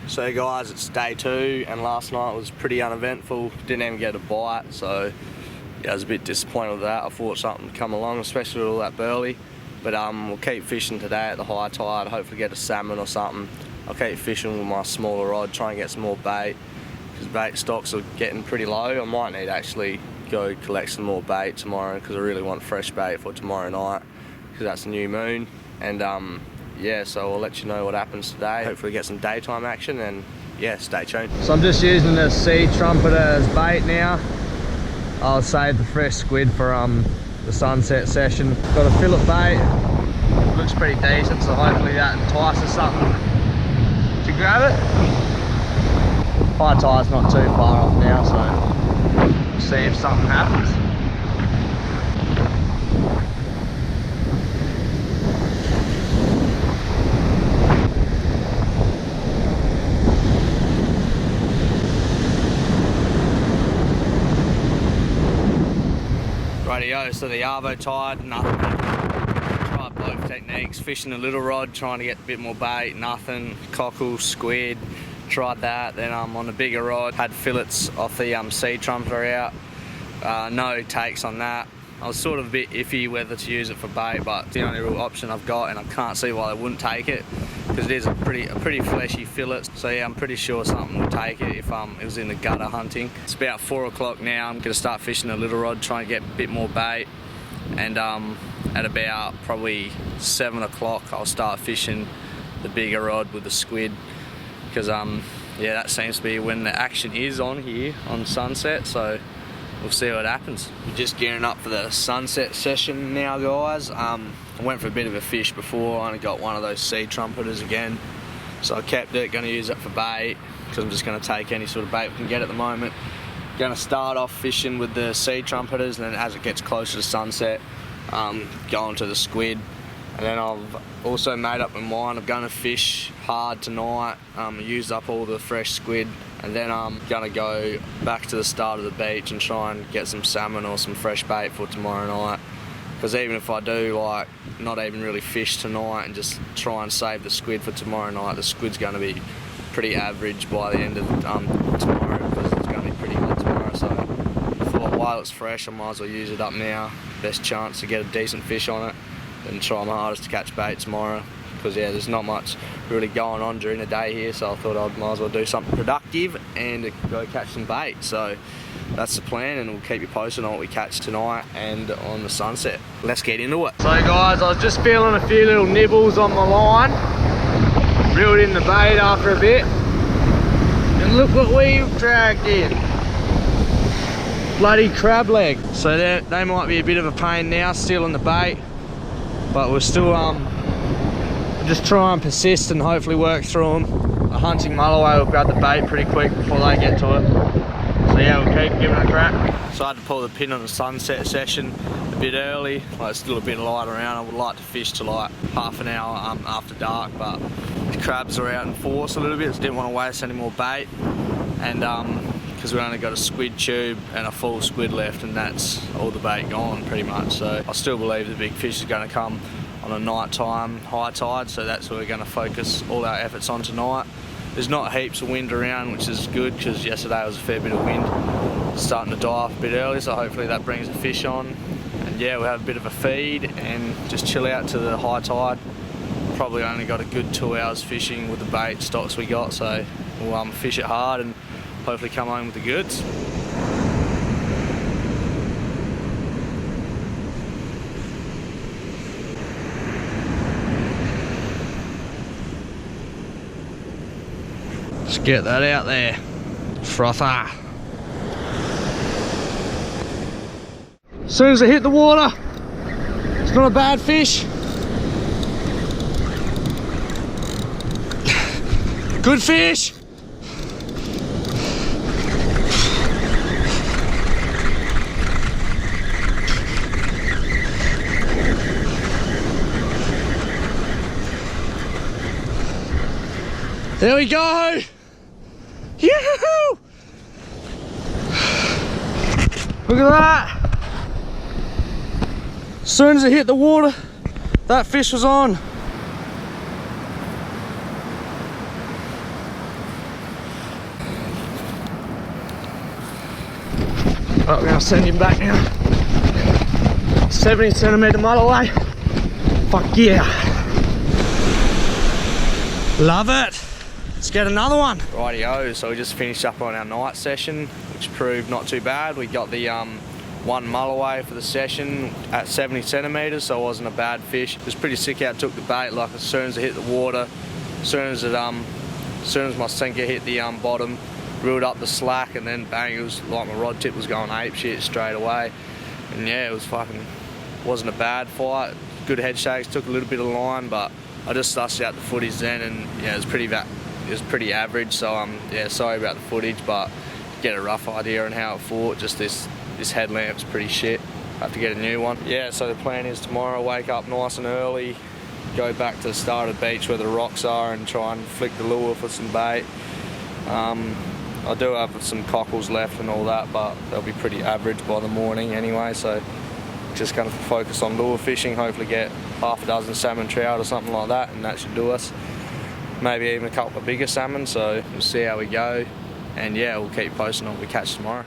So guys, it's day 2 and last night was pretty uneventful. Didn't even get a bite, so yeah, I was a bit disappointed with that. I thought something would come along, especially with all that burley. But we'll keep fishing today at the high tide, hopefully get a salmon or something. I'll keep fishing with my smaller rod, try and get some more bait, because bait stocks are getting pretty low. I might need to actually go collect some more bait tomorrow, because I really want fresh bait for tomorrow night, because that's a new moon. And yeah, so I'll let you know what happens today. Hopefully get some daytime action, and yeah, stay tuned. So I'm just using the sea trumpeter as bait now. I'll save the fresh squid for the sunset session. Got a fillet bait, looks pretty decent, so hopefully that entices something to grab it. High tide's not too far off now, so we'll see if something happens. Rightio, so the arvo tide, nothing. Tried both techniques, fishing a little rod, trying to get a bit more bait, nothing. Cockle, squid, tried that. Then on a bigger rod, had fillets off the sea trumpeter out. No takes on that. I was sort of a bit iffy whether to use it for bait, but it's the only real option I've got, and I can't see why they wouldn't take it, because it is a pretty fleshy fillet. So yeah, I'm pretty sure something will take it if it was in the gutter hunting. It's about 4 o'clock now. I'm gonna start fishing a little rod, trying to get a bit more bait, and at about probably 7 o'clock I'll start fishing the bigger rod with the squid, because yeah, that seems to be when the action is on here on sunset. So we'll see what happens. We're just gearing up for the sunset session now, guys. I went for a bit of a fish before. I only got one of those sea trumpeters again, so I kept it. Going to use it for bait, because I'm just going to take any sort of bait we can get at the moment. Going to start off fishing with the sea trumpeters, and then as it gets closer to sunset, go on to the squid. And then I've also made up my mind I'm going to fish hard tonight, use up all the fresh squid, and then I'm going to go back to the start of the beach and try and get some salmon or some fresh bait for tomorrow night. Because even if I do like not even really fish tonight and just try and save the squid for tomorrow night, the squid's going to be pretty average by the end of tomorrow, because it's going to be pretty hot tomorrow. So I thought while it's fresh I might as well use it up now. Best chance to get a decent fish on it, and try my hardest to catch bait tomorrow, because yeah, there's not much really going on during the day here, so I thought I might as well do something productive and go catch some bait. So that's the plan, and we'll keep you posted on what we catch tonight and on the sunset. Let's get into it. So guys, I was just feeling a few little nibbles on my line, reeled in the bait after a bit, and look what we've dragged in. Bloody crab leg. So they might be a bit of a pain now, still in the bait, but we'll still just try and persist and hopefully work through them. A hunting mulloway will grab the bait pretty quick before they get to it. So yeah, we'll keep giving it a crack. So I had to pull the pin on the sunset session a bit early. Like, it's still a bit light around. I would like to fish to like half an hour after dark, but the crabs are out in force a little bit, so didn't want to waste any more bait. And because we only got a squid tube and a full squid left, and that's all the bait gone pretty much. So I still believe the big fish is going to come on a nighttime high tide, so that's where we're going to focus all our efforts on tonight. There's not heaps of wind around, which is good, because yesterday was a fair bit of wind. It's starting to die off a bit early, so hopefully that brings the fish on. And yeah, we'll have a bit of a feed and just chill out to the high tide. Probably only got a good 2 hours fishing with the bait stocks we got, so we'll fish it hard and hopefully come home with the goods. Let's get that out there. Frother. As soon as it hit the water, it's not a bad fish. Good fish. There we go. Yoo-hoo! Look at that. As soon as it hit the water, that fish was on. Right, we're going to send him back now. 70 centimetre Mulloway. Fuck yeah. Love it. Let's get another one. Rightio, so we just finished up on our night session, which proved not too bad. We got the one Mulloway for the session at 70 centimetres, so it wasn't a bad fish. It was pretty sick how it took the bait. Like as soon as it hit the water, as soon as my sinker hit the bottom, reeled up the slack, and then bang, it was like my rod tip was going ape shit straight away. And yeah, it was wasn't a bad fight. Good head shakes, took a little bit of line, but I just sussed out the footage then, and yeah, it was pretty average. So yeah, sorry about the footage, but get a rough idea on how it fought. Just this headlamp's pretty shit. I have to get a new one. Yeah, so the plan is tomorrow, wake up nice and early, go back to the start of the beach where the rocks are and try and flick the lure for some bait. I do have some cockles left and all that, but they'll be pretty average by the morning anyway, so just going to focus on lure fishing, hopefully get half a dozen salmon trout or something like that, and that should do us. Maybe even a couple of bigger salmon, so we'll see how we go. And yeah, we'll keep posting on what we catch tomorrow.